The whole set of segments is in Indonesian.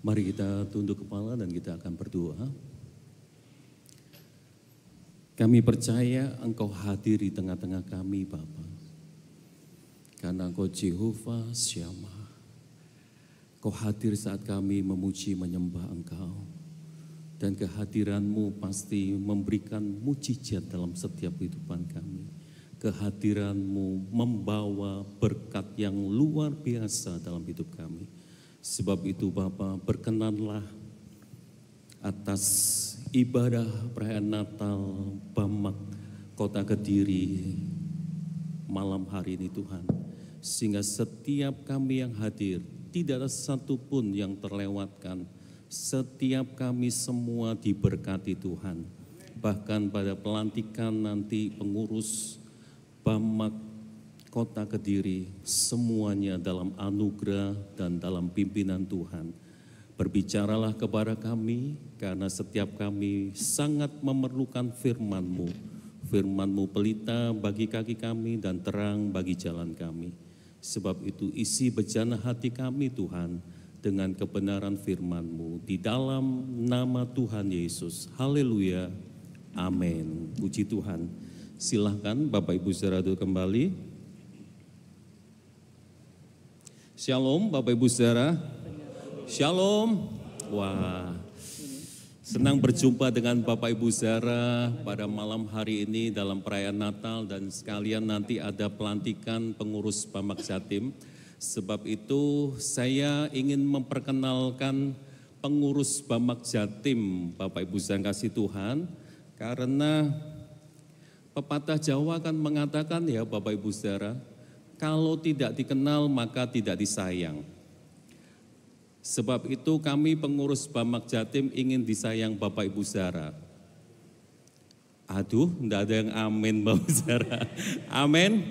Mari kita tunduk kepala dan kita akan berdoa. Kami percaya Engkau hadir di tengah-tengah kami, Bapa. Karena Engkau Jehovah Syama. Engkau hadir saat kami memuji menyembah Engkau. Dan kehadiran-Mu pasti memberikan mujizat dalam setiap kehidupan kami. Kehadiran-Mu membawa berkat yang luar biasa dalam hidup kami. Sebab itu Bapa, berkenanlah atas ibadah perayaan Natal Bamak Kota Kediri malam hari ini Tuhan. Sehingga setiap kami yang hadir, tidak ada satupun yang terlewatkan. Setiap kami semua diberkati Tuhan. Bahkan pada pelantikan nanti pengurus Bamak Kota Kediri, semuanya dalam anugerah dan dalam pimpinan Tuhan. Berbicaralah kepada kami, karena setiap kami sangat memerlukan firman-Mu. Firman-Mu pelita bagi kaki kami dan terang bagi jalan kami. Sebab itu isi bejana hati kami Tuhan, dengan kebenaran firman-Mu. Di dalam nama Tuhan Yesus. Haleluya. Amin. Puji Tuhan. Silahkan Bapak Ibu saudara kembali. Shalom Bapak Ibu saudara. Shalom. Wah, senang berjumpa dengan Bapak Ibu saudara pada malam hari ini dalam perayaan Natal dan sekalian nanti ada pelantikan pengurus Bamak Jatim. Sebab itu saya ingin memperkenalkan pengurus Bamak Jatim Bapak Ibu saudara kasih Tuhan. Karena pepatah Jawa kan mengatakan ya Bapak Ibu saudara, kalau tidak dikenal maka tidak disayang. Sebab itu kami pengurus Bamak Jatim ingin disayang Bapak Ibu saudara. Aduh, enggak ada yang amin Bapak saudara. Amin.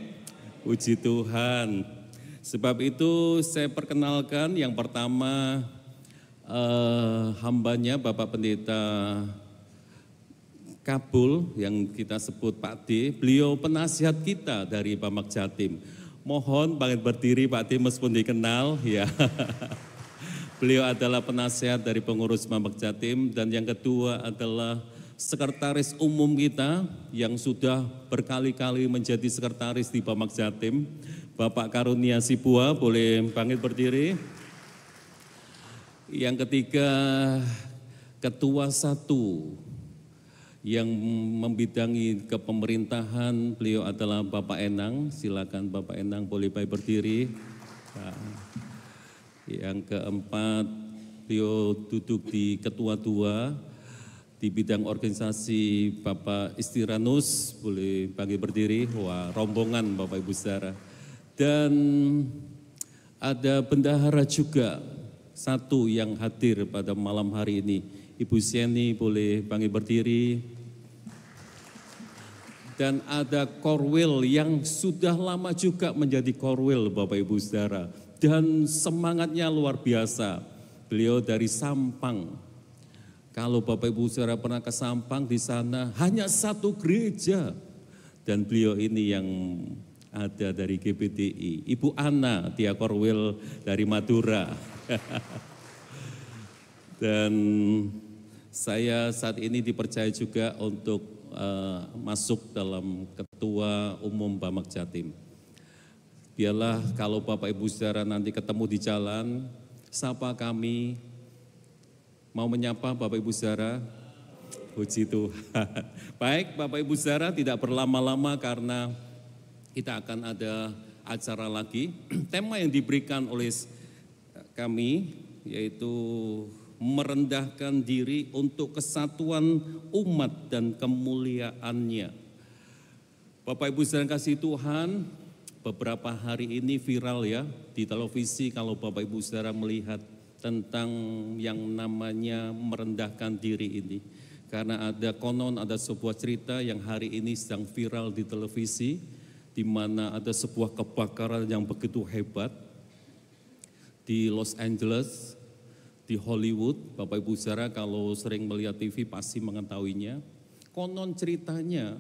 Puji Tuhan. Sebab itu saya perkenalkan yang pertama hambanya Bapak Pendeta Kabul yang kita sebut Pak D. Beliau penasihat kita dari Bamak Jatim. Mohon bangkit berdiri Pak D meskipun dikenal ya. Beliau adalah penasihat dari pengurus Bamak Jatim dan yang kedua adalah sekretaris umum kita yang sudah berkali-kali menjadi sekretaris di Bamak Jatim. Bapak Karunia Sibua, boleh bangkit berdiri. Yang ketiga, ketua satu yang membidangi kepemerintahan, beliau adalah Bapak Enang. Silakan Bapak Enang boleh berdiri. Yang keempat, beliau duduk di ketua dua di bidang organisasi Bapak Istiranus, boleh bangkit berdiri. Wah, rombongan Bapak Ibu saudara. Dan ada bendahara juga satu yang hadir pada malam hari ini. Ibu Sieni boleh bangkit berdiri. Dan ada korwil yang sudah lama juga menjadi korwil Bapak Ibu saudara. Dan semangatnya luar biasa. Beliau dari Sampang. Kalau Bapak Ibu saudara pernah ke Sampang, di sana hanya satu gereja. Dan beliau ini yang ada dari GBTI. Ibu Ana, dia korwil dari Madura. Dan saya saat ini dipercaya juga untuk masuk dalam ketua umum Bamak Jatim. Biarlah kalau Bapak Ibu saudara nanti ketemu di jalan, sapa kami. Mau menyapa Bapak Ibu saudara? Puji Tuhan. Baik Bapak Ibu saudara, tidak berlama-lama karena kita akan ada acara lagi. Tema yang diberikan oleh kami yaitu merendahkan diri untuk kesatuan umat dan kemuliaannya. Bapak Ibu saudara kasih Tuhan, beberapa hari ini viral ya di televisi kalau Bapak Ibu saudara melihat tentang yang namanya merendahkan diri ini. Karena ada sebuah cerita yang hari ini sedang viral di televisi, di mana ada sebuah kebakaran yang begitu hebat di Los Angeles, di Hollywood. Bapak Ibu saudara kalau sering melihat TV pasti mengetahuinya. Konon ceritanya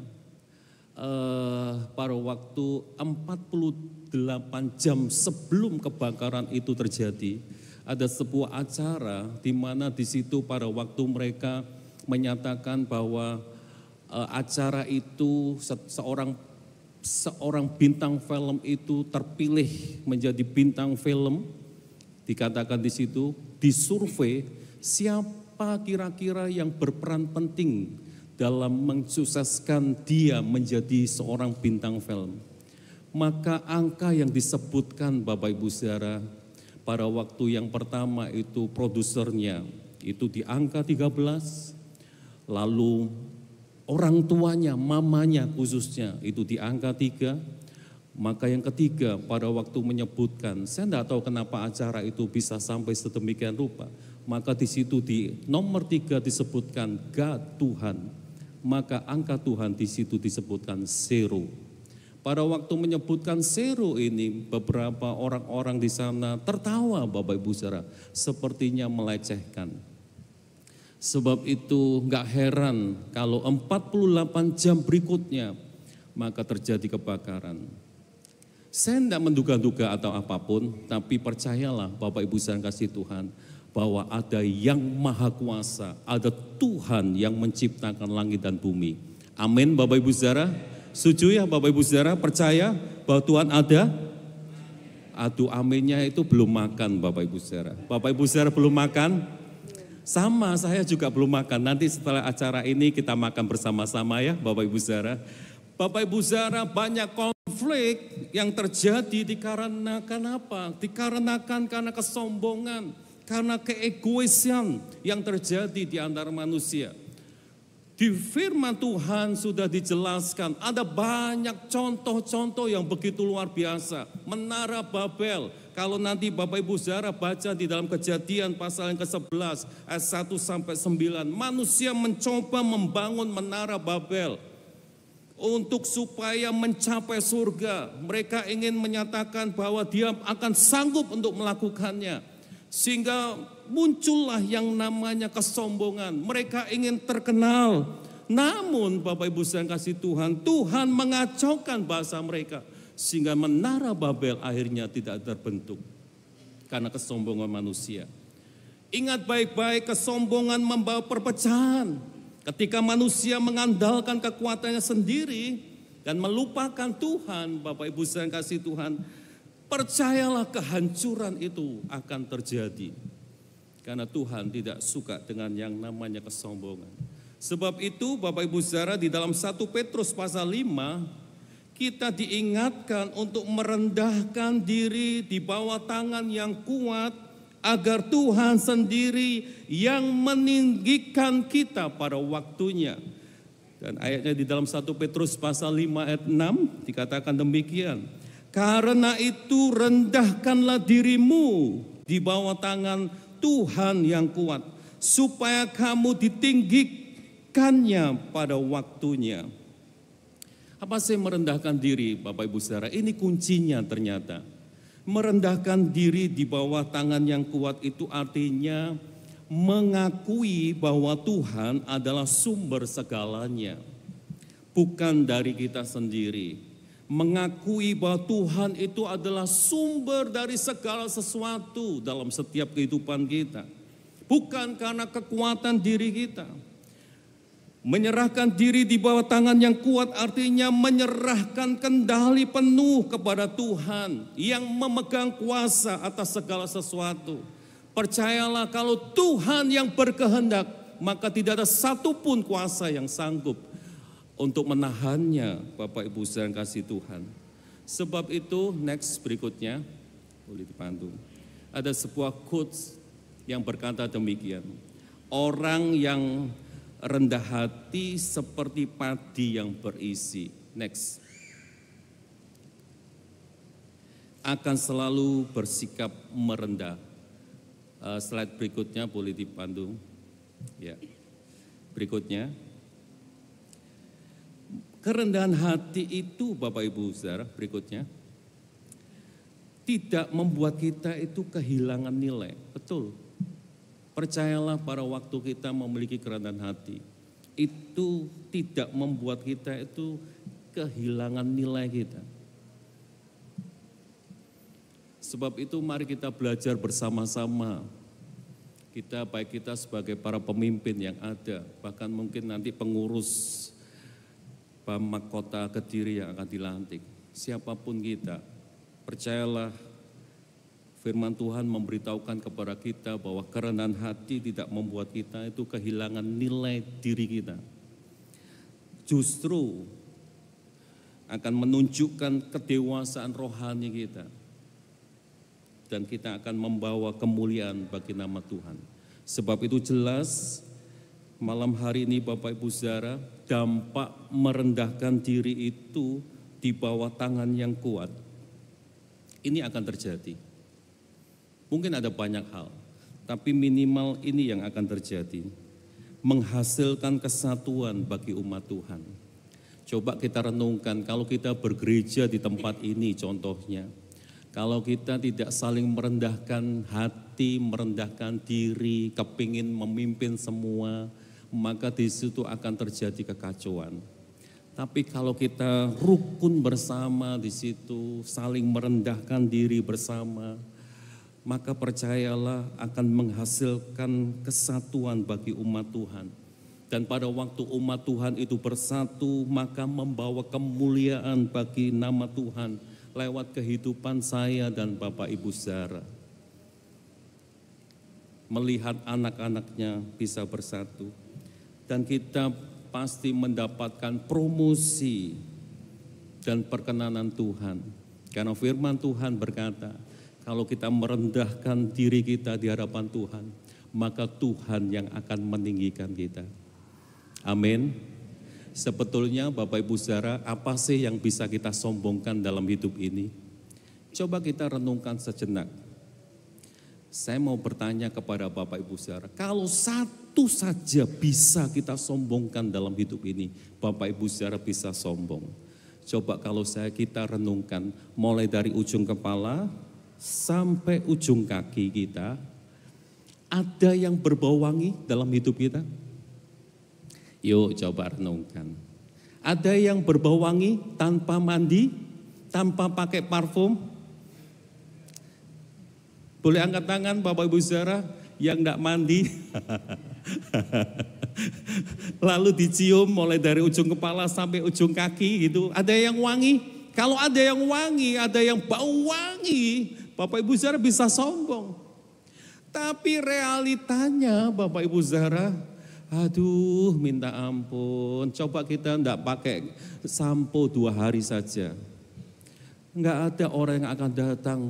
pada waktu 48 jam sebelum kebakaran itu terjadi, Ada sebuah acara di mana di situ pada waktu mereka menyatakan bahwa acara itu seorang bintang film itu terpilih menjadi bintang film, dikatakan di situ disurvei siapa kira-kira yang berperan penting dalam mensukseskan dia menjadi seorang bintang film. Maka angka yang disebutkan Bapak Ibu Saudara pada waktu yang pertama itu produsernya itu di angka 13, lalu orang tuanya, mamanya khususnya itu di angka 3. Maka yang ketiga pada waktu menyebutkan, saya tidak tahu kenapa acara itu bisa sampai sedemikian rupa. Maka di situ di nomor 3 disebutkan God, Tuhan. Maka angka Tuhan di situ disebutkan 0. Pada waktu menyebutkan 0 ini beberapa orang-orang di sana tertawa Bapak Ibu Saudara, sepertinya melecehkan. Sebab itu enggak heran kalau 48 jam berikutnya maka terjadi kebakaran. Saya tidak menduga-duga atau apapun, tapi percayalah Bapak Ibu Saudara kasih Tuhan bahwa ada yang maha kuasa, ada Tuhan yang menciptakan langit dan bumi. Amin Bapak Ibu Saudara. Setuju ya Bapak Ibu Saudara, percaya bahwa Tuhan ada? Aduh aminnya itu belum makan Bapak Ibu Saudara. Bapak Ibu Saudara belum makan? Sama, saya juga belum makan. Nanti setelah acara ini kita makan bersama-sama ya Bapak Ibu Saudara. Bapak Ibu Saudara, banyak konflik yang terjadi dikarenakan apa? Dikarenakan karena kesombongan, karena keegoisan yang terjadi di antara manusia. Di firman Tuhan sudah dijelaskan, ada banyak contoh-contoh yang begitu luar biasa. Menara Babel, kalau nanti Bapak Ibu Saudara baca di dalam Kejadian pasal yang ke-11 ayat 1 sampai 9, manusia mencoba membangun menara Babel untuk supaya mencapai surga. Mereka ingin menyatakan bahwa dia akan sanggup untuk melakukannya. Sehingga muncullah yang namanya kesombongan. Mereka ingin terkenal. Namun Bapak Ibu Saudara kasih Tuhan, Tuhan mengacaukan bahasa mereka. Sehingga menara Babel akhirnya tidak terbentuk. Karena kesombongan manusia. Ingat baik-baik, kesombongan membawa perpecahan. Ketika manusia mengandalkan kekuatannya sendiri dan melupakan Tuhan, Bapak Ibu Saudara kasih Tuhan, percayalah kehancuran itu akan terjadi. Karena Tuhan tidak suka dengan yang namanya kesombongan. Sebab itu Bapak Ibu Saudara di dalam 1 Petrus pasal 5, kita diingatkan untuk merendahkan diri di bawah tangan yang kuat, agar Tuhan sendiri yang meninggikan kita pada waktunya. Dan ayatnya di dalam 1 Petrus pasal 5 ayat 6 dikatakan demikian. Karena itu rendahkanlah dirimu di bawah tangan Tuhan yang kuat, supaya kamu ditinggikannya pada waktunya. Apa sih merendahkan diri Bapak Ibu Saudara? Ini kuncinya ternyata. Merendahkan diri di bawah tangan yang kuat itu artinya mengakui bahwa Tuhan adalah sumber segalanya. Bukan dari kita sendiri. Mengakui bahwa Tuhan itu adalah sumber dari segala sesuatu dalam setiap kehidupan kita. Bukan karena kekuatan diri kita. Menyerahkan diri di bawah tangan yang kuat artinya menyerahkan kendali penuh kepada Tuhan yang memegang kuasa atas segala sesuatu. Percayalah kalau Tuhan yang berkehendak, maka tidak ada satupun kuasa yang sanggup untuk menahannya, Bapak Ibu Saudara kasih Tuhan. Sebab itu next berikutnya, boleh dipandu. Ada sebuah quotes yang berkata demikian. Orang yang rendah hati seperti padi yang berisi. Next. Akan selalu bersikap merendah. Slide berikutnya boleh dipandu. Ya. Berikutnya. Kerendahan hati itu Bapak Ibu Saudara, berikutnya. Tidak membuat kita itu kehilangan nilai. Betul. Percayalah pada waktu kita memiliki kerendahan hati, itu tidak membuat kita itu kehilangan nilai kita. Sebab itu mari kita belajar bersama-sama. Baik kita sebagai para pemimpin yang ada, bahkan mungkin nanti pengurus Bamak Kota Kediri yang akan dilantik. Siapapun kita, percayalah firman Tuhan memberitahukan kepada kita bahwa kerendahan hati tidak membuat kita itu kehilangan nilai diri kita. Justru akan menunjukkan kedewasaan rohani kita. Dan kita akan membawa kemuliaan bagi nama Tuhan. Sebab itu jelas malam hari ini Bapak Ibu Saudara, dampak merendahkan diri itu di bawah tangan yang kuat. Ini akan terjadi. Mungkin ada banyak hal, tapi minimal ini yang akan terjadi. Menghasilkan kesatuan bagi umat Tuhan. Coba kita renungkan kalau kita bergereja di tempat ini contohnya. Kalau kita tidak saling merendahkan hati, merendahkan diri, kepingin memimpin semua, maka di situ akan terjadi kekacauan. Tapi kalau kita rukun bersama di situ, saling merendahkan diri bersama, maka percayalah akan menghasilkan kesatuan bagi umat Tuhan. Dan pada waktu umat Tuhan itu bersatu, maka membawa kemuliaan bagi nama Tuhan lewat kehidupan saya dan Bapak Ibu Saudara. Melihat anak-anaknya bisa bersatu. Dan kita pasti mendapatkan promosi dan perkenanan Tuhan. Karena firman Tuhan berkata, kalau kita merendahkan diri kita di hadapan Tuhan, maka Tuhan yang akan meninggikan kita. Amin. Sebetulnya Bapak Ibu Saudara, apa sih yang bisa kita sombongkan dalam hidup ini? Coba kita renungkan sejenak. Saya mau bertanya kepada Bapak Ibu Saudara, kalau satu saja bisa kita sombongkan dalam hidup ini, Bapak Ibu Saudara bisa sombong. Coba kalau kita renungkan, mulai dari ujung kepala sampai ujung kaki kita, ada yang berbau wangi dalam hidup kita? Yuk coba renungkan. Ada yang berbau wangi tanpa mandi, tanpa pakai parfum? Boleh angkat tangan Bapak Ibu Saudara yang enggak mandi. Lalu dicium mulai dari ujung kepala sampai ujung kaki gitu. Ada yang wangi? Kalau ada yang wangi, ada yang bau wangi, Bapak Ibu Saudara bisa sombong. Tapi realitanya Bapak Ibu Saudara, aduh minta ampun, coba kita enggak pakai sampo 2 hari saja. Enggak ada orang yang akan datang,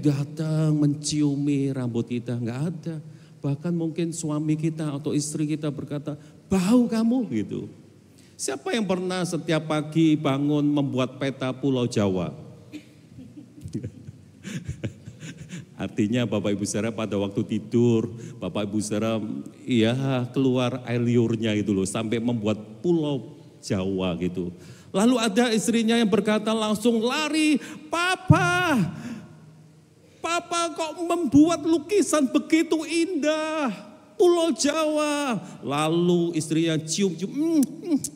datang menciumi rambut kita, enggak ada. Bahkan mungkin suami kita atau istri kita berkata, bau kamu gitu. Siapa yang pernah setiap pagi bangun membuat peta Pulau Jawa? Artinya Bapak Ibu Saudara pada waktu tidur, Bapak Ibu Saudara keluar air liurnya gitu loh, sampai membuat Pulau Jawa gitu. Lalu ada istrinya yang berkata langsung lari, Papa kok membuat lukisan begitu indah, Pulau Jawa. Lalu istrinya cium-cium,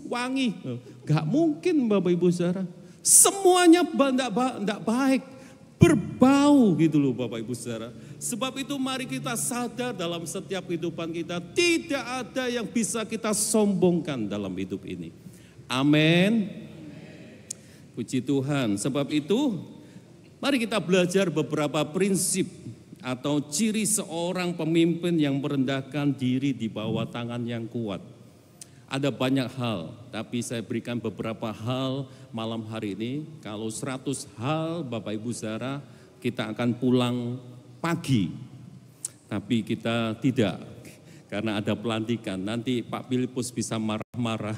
wangi. Gak mungkin Bapak Ibu Saudara, semuanya enggak baik. Berbau gitu loh Bapak Ibu Saudara. Sebab itu mari kita sadar dalam setiap kehidupan kita, tidak ada yang bisa kita sombongkan dalam hidup ini. Amin. Puji Tuhan. Sebab itu mari kita belajar beberapa prinsip atau ciri seorang pemimpin yang merendahkan diri di bawah tangan yang kuat. Ada banyak hal, tapi saya berikan beberapa hal malam hari ini. Kalau 100 hal Bapak Ibu Saudara, kita akan pulang pagi. Tapi kita tidak, karena ada pelantikan. Nanti Pak Filipus bisa marah-marah,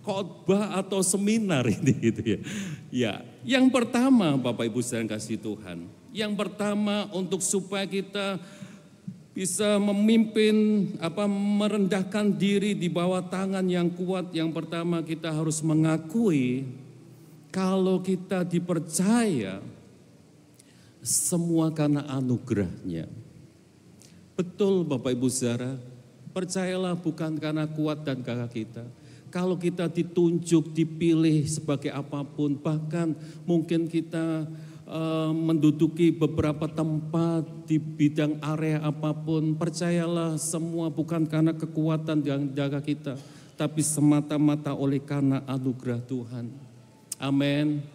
khotbah atau seminar ini gitu ya. Ya, yang pertama Bapak Ibu Saudara kasih Tuhan. Yang pertama untuk supaya kita bisa memimpin, merendahkan diri di bawah tangan yang kuat. Yang pertama kita harus mengakui kalau kita dipercaya semua karena anugerahnya. Betul Bapak Ibu Saudara, percayalah bukan karena kuat dan gagah kita. Kalau kita ditunjuk, dipilih sebagai apapun, bahkan mungkin kita menduduki beberapa tempat di bidang area apapun, percayalah semua bukan karena kekuatan yang jaga kita, tapi semata-mata oleh karena anugerah Tuhan. Amin.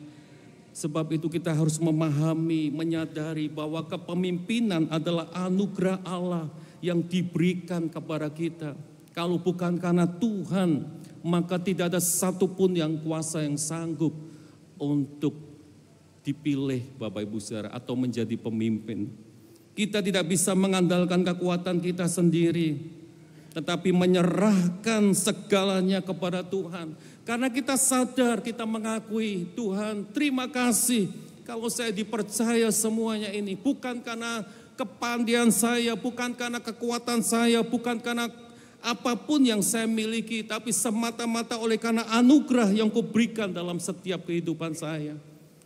Sebab itu kita harus memahami, menyadari bahwa kepemimpinan adalah anugerah Allah yang diberikan kepada kita. Kalau bukan karena Tuhan, maka tidak ada satupun yang kuasa yang sanggup untuk dipilih Bapak Ibu Saudara atau menjadi pemimpin. Kita tidak bisa mengandalkan kekuatan kita sendiri, tetapi menyerahkan segalanya kepada Tuhan. Karena kita sadar, kita mengakui, Tuhan terima kasih kalau saya dipercaya semuanya ini. Bukan karena kepandaian saya, bukan karena kekuatan saya, bukan karena apapun yang saya miliki, tapi semata-mata oleh karena anugerah yang Kau berikan dalam setiap kehidupan saya.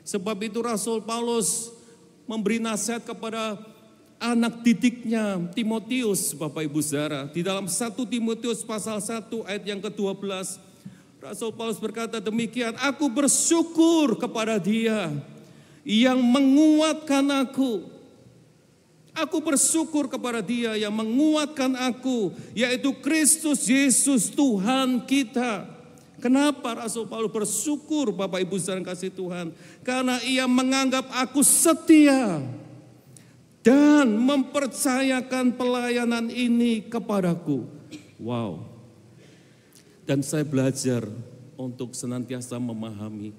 Sebab itu Rasul Paulus memberi nasihat kepada anak didiknya Timotius, Bapak Ibu Saudara. Di dalam 1 Timotius pasal 1 ayat yang ke-12, Rasul Paulus berkata demikian, aku bersyukur kepada Dia yang menguatkan aku. Aku bersyukur kepada Dia yang menguatkan aku, yaitu Kristus Yesus Tuhan kita. Kenapa Rasul Paulus bersyukur Bapak Ibu Saudara kasih Tuhan? Karena ia menganggap aku setia dan mempercayakan pelayanan ini kepadaku. Wow. Dan saya belajar untuk senantiasa memahami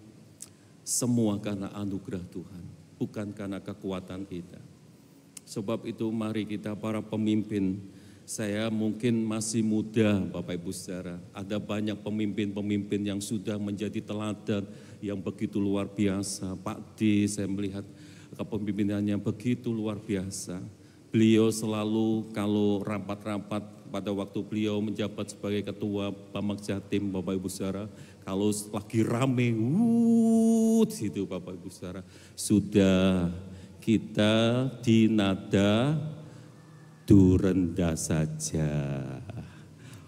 semua karena anugerah Tuhan, bukan karena kekuatan kita. Sebab itu mari kita para pemimpin, saya mungkin masih muda Bapak Ibu Saudara, ada banyak pemimpin-pemimpin yang sudah menjadi teladan yang begitu luar biasa. Pak D, saya melihat kepemimpinannya begitu luar biasa. Beliau selalu kalau rapat-rapat pada waktu beliau menjabat sebagai ketua Bamak Jatim Bapak Ibu Saudara, kalau lagi rame, situ Bapak Ibu Saudara, sudah kita di nada rendah saja.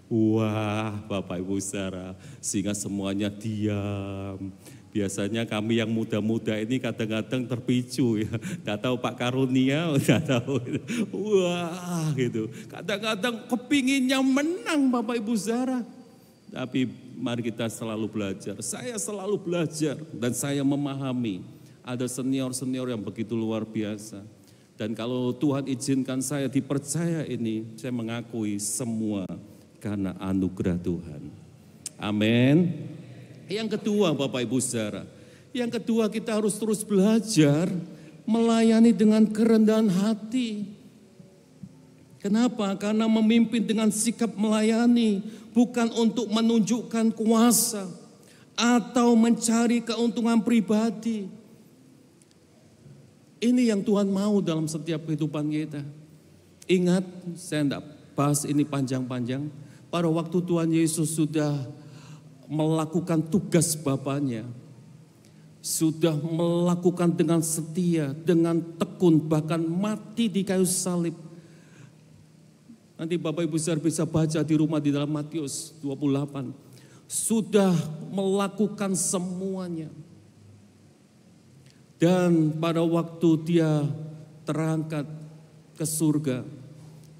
Wah Bapak Ibu Saudara, sehingga semuanya diam. Biasanya kami yang muda-muda ini kadang-kadang terpicu ya. Gak tahu Pak Karunia, gak tahu. Wah gitu. Kadang-kadang kepinginnya menang Bapak Ibu Saudara. Tapi mari kita selalu belajar. Saya selalu belajar dan saya memahami. Ada senior-senior yang begitu luar biasa. Dan kalau Tuhan izinkan saya dipercaya ini, saya mengakui semua karena anugerah Tuhan. Amin. Yang kedua Bapak Ibu Saudara, yang kedua kita harus terus belajar melayani dengan kerendahan hati. Kenapa? Karena memimpin dengan sikap melayani bukan untuk menunjukkan kuasa atau mencari keuntungan pribadi. Ini yang Tuhan mau dalam setiap kehidupan kita. Ingat, saya tidak bahas ini panjang-panjang. Pada waktu Tuhan Yesus sudah melakukan tugas Bapaknya, sudah melakukan dengan setia, dengan tekun, bahkan mati di kayu salib. Nanti Bapak Ibu Saudara bisa baca di rumah di dalam Matius 28. Sudah melakukan semuanya. Dan pada waktu dia terangkat ke surga,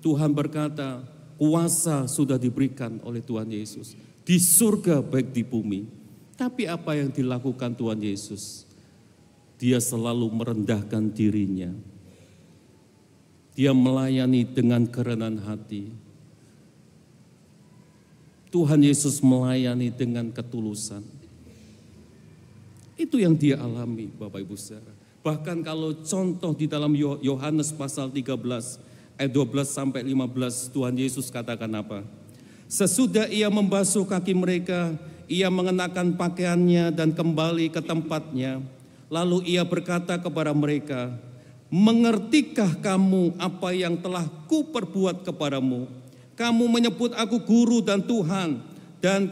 Tuhan berkata, kuasa sudah diberikan oleh Tuhan Yesus. Di surga baik di bumi. Tapi apa yang dilakukan Tuhan Yesus? Dia selalu merendahkan dirinya. Dia melayani dengan kerendahan hati. Tuhan Yesus melayani dengan ketulusan. Itu yang dia alami Bapak Ibu Saudara. Bahkan kalau contoh di dalam Yohanes pasal 13 ayat 12 sampai 15, Tuhan Yesus katakan apa? Sesudah ia membasuh kaki mereka, ia mengenakan pakaiannya dan kembali ke tempatnya. Lalu ia berkata kepada mereka, mengertikah kamu apa yang telah kuperbuat kepadamu? Kamu menyebut aku guru dan Tuhan, dan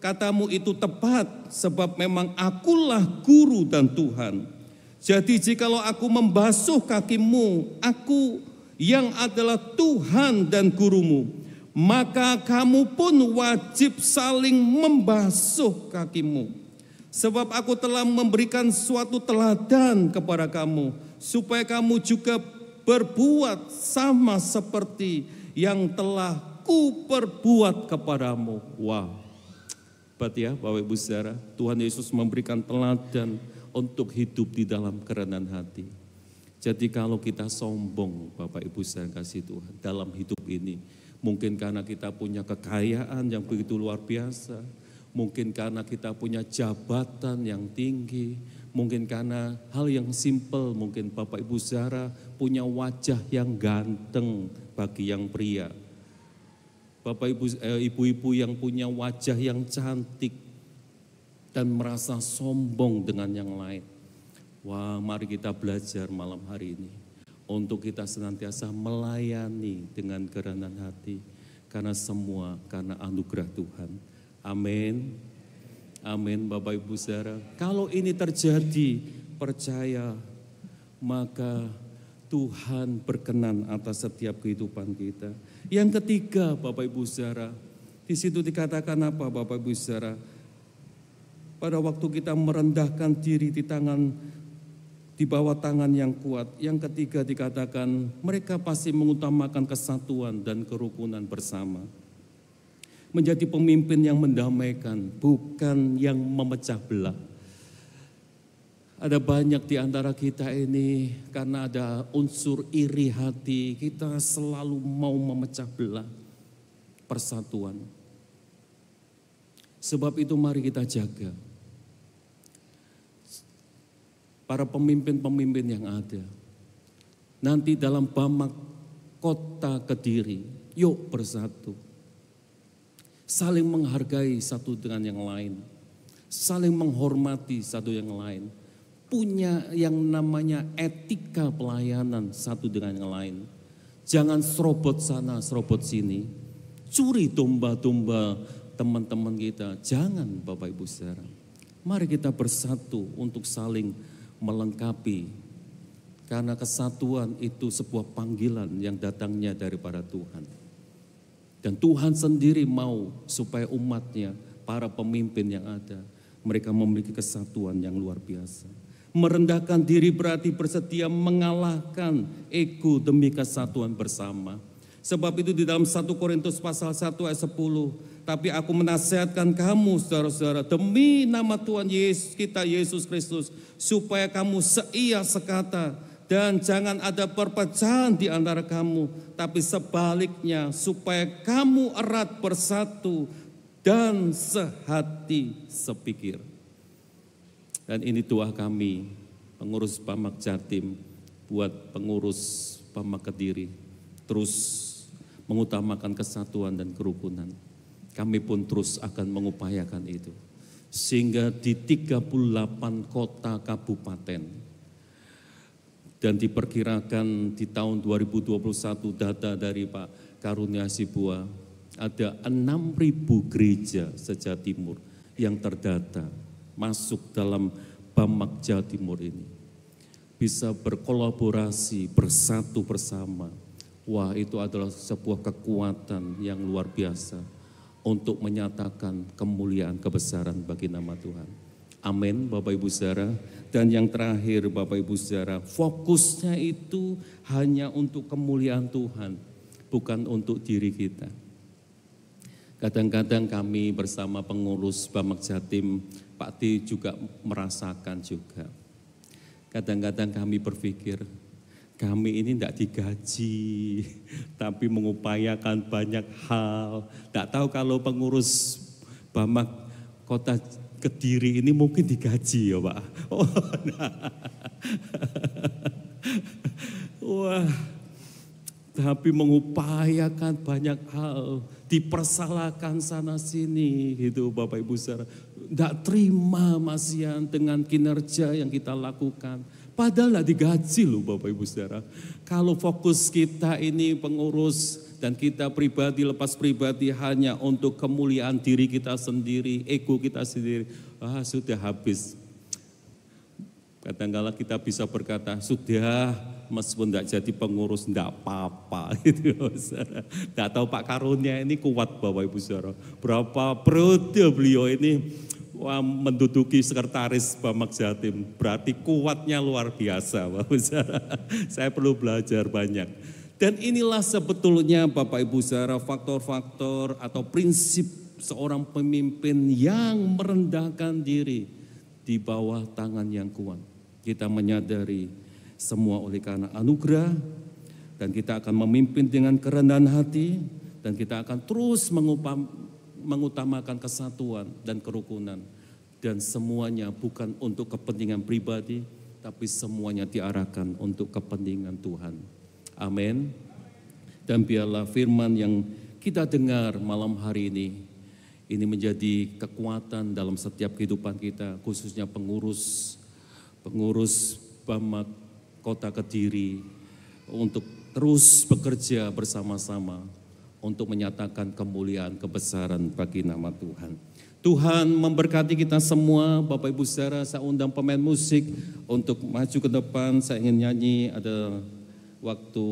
katamu itu tepat, sebab memang akulah guru dan Tuhan. Jadi jikalau aku membasuh kakimu, aku yang adalah Tuhan dan gurumu, maka kamu pun wajib saling membasuh kakimu. Sebab aku telah memberikan suatu teladan kepada kamu, supaya kamu juga berbuat sama seperti yang telah kuperbuat kepadamu. Wow. Berarti ya Bapak Ibu Saudara, Tuhan Yesus memberikan teladan untuk hidup di dalam kerendahan hati. Jadi kalau kita sombong Bapak Ibu Saudara kasih Tuhan dalam hidup ini, mungkin karena kita punya kekayaan yang begitu luar biasa, mungkin karena kita punya jabatan yang tinggi, mungkin karena hal yang simpel, mungkin Bapak Ibu Saudara punya wajah yang ganteng bagi yang pria. Bapak ibu-ibu yang punya wajah yang cantik dan merasa sombong dengan yang lain. Wah, mari kita belajar malam hari ini untuk kita senantiasa melayani dengan kerendahan hati, karena semua karena anugerah Tuhan. Amin. Amin Bapak Ibu Saudara. Kalau ini terjadi, percaya, maka Tuhan berkenan atas setiap kehidupan kita. Yang ketiga Bapak Ibu Saudara, di situ dikatakan apa Bapak Ibu Saudara? Pada waktu kita merendahkan diri di bawah tangan yang kuat. Yang ketiga dikatakan mereka pasti mengutamakan kesatuan dan kerukunan bersama. Menjadi pemimpin yang mendamaikan, bukan yang memecah belah. Ada banyak di antara kita ini karena ada unsur iri hati, kita selalu mau memecah belah persatuan. Sebab itu mari kita jaga para pemimpin-pemimpin yang ada. Nanti dalam Bamak Kota Kediri, yuk bersatu. Saling menghargai satu dengan yang lain. Saling menghormati satu yang lain. Punya yang namanya etika pelayanan satu dengan yang lain. Jangan serobot sana, serobot sini. Curi domba-domba teman-teman kita. Jangan Bapak Ibu Saudara. Mari kita bersatu untuk saling melengkapi. Karena kesatuan itu sebuah panggilan yang datangnya daripada Tuhan. Dan Tuhan sendiri mau supaya umatnya, para pemimpin yang ada, mereka memiliki kesatuan yang luar biasa. Merendahkan diri berarti bersedia mengalahkan ego demi kesatuan bersama. Sebab itu di dalam 1 Korintus pasal 1 ayat 10. Tapi aku menasihatkan kamu saudara-saudara demi nama Tuhan Yesus kita Yesus Kristus. Supaya kamu seia sekata dan jangan ada perpecahan di antara kamu. Tapi sebaliknya supaya kamu erat bersatu dan sehati sepikir. Dan ini doa kami, pengurus Bamak Jatim, buat pengurus Bamak Kediri, terus mengutamakan kesatuan dan kerukunan. Kami pun terus akan mengupayakan itu. Sehingga di 38 kota kabupaten, dan diperkirakan di tahun 2021 data dari Pak Karunia Sibua, ada 6.000 gereja se-Jawa Timur yang terdata masuk dalam Bamak Jawa Timur ini. Bisa berkolaborasi, bersatu bersama. Wah, itu adalah sebuah kekuatan yang luar biasa untuk menyatakan kemuliaan kebesaran bagi nama Tuhan. Amin Bapak Ibu Saudara. Dan yang terakhir Bapak Ibu Saudara, fokusnya itu hanya untuk kemuliaan Tuhan, bukan untuk diri kita. Kadang-kadang kami bersama pengurus Bamak Jatim, Pak T juga merasakan juga. Kadang-kadang kami berpikir, kami ini tidak digaji, tapi mengupayakan banyak hal. Tidak tahu kalau pengurus Bamak Kota Kediri ini mungkin digaji ya Pak. Oh, nah. Wah, tapi mengupayakan banyak hal, dipersalahkan sana sini gitu Bapak Ibu Saudara. Tidak terima Mas Yan dengan kinerja yang kita lakukan. Padahal tidak digaji loh Bapak Ibu Saudara. Kalau fokus kita ini pengurus dan kita pribadi lepas pribadi hanya untuk kemuliaan diri kita sendiri, ego kita sendiri, sudah habis. Kadang-kadang kita bisa berkata, sudah meskipun tidak jadi pengurus tidak apa-apa. Gitu, tidak tahu Pak Karunia ini kuat Bapak Ibu Saudara. Berapa periode beliau ini, Wah, menduduki sekretaris Bamak Jatim, berarti kuatnya luar biasa, Bapak Saudara. Saya perlu belajar banyak. Dan inilah sebetulnya Bapak Ibu Saudara faktor-faktor atau prinsip seorang pemimpin yang merendahkan diri di bawah tangan yang kuat. Kita menyadari semua oleh karena anugerah, dan kita akan memimpin dengan kerendahan hati, dan kita akan terus mengutamakan kesatuan dan kerukunan. Dan semuanya bukan untuk kepentingan pribadi, tapi semuanya diarahkan untuk kepentingan Tuhan. Amin. Dan biarlah firman yang kita dengar malam hari ini menjadi kekuatan dalam setiap kehidupan kita, khususnya pengurus Bamak Kota Kediri, untuk terus bekerja bersama-sama untuk menyatakan kemuliaan kebesaran bagi nama Tuhan. Tuhan memberkati kita semua. Bapak Ibu Saudara, saya undang pemain musik untuk maju ke depan. Saya ingin nyanyi, ada waktu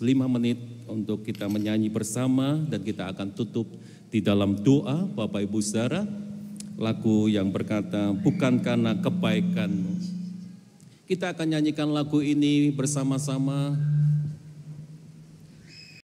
5 menit untuk kita menyanyi bersama, dan kita akan tutup di dalam doa. Bapak Ibu Saudara, lagu yang berkata, bukan karena kebaikanmu. Kita akan nyanyikan lagu ini bersama-sama.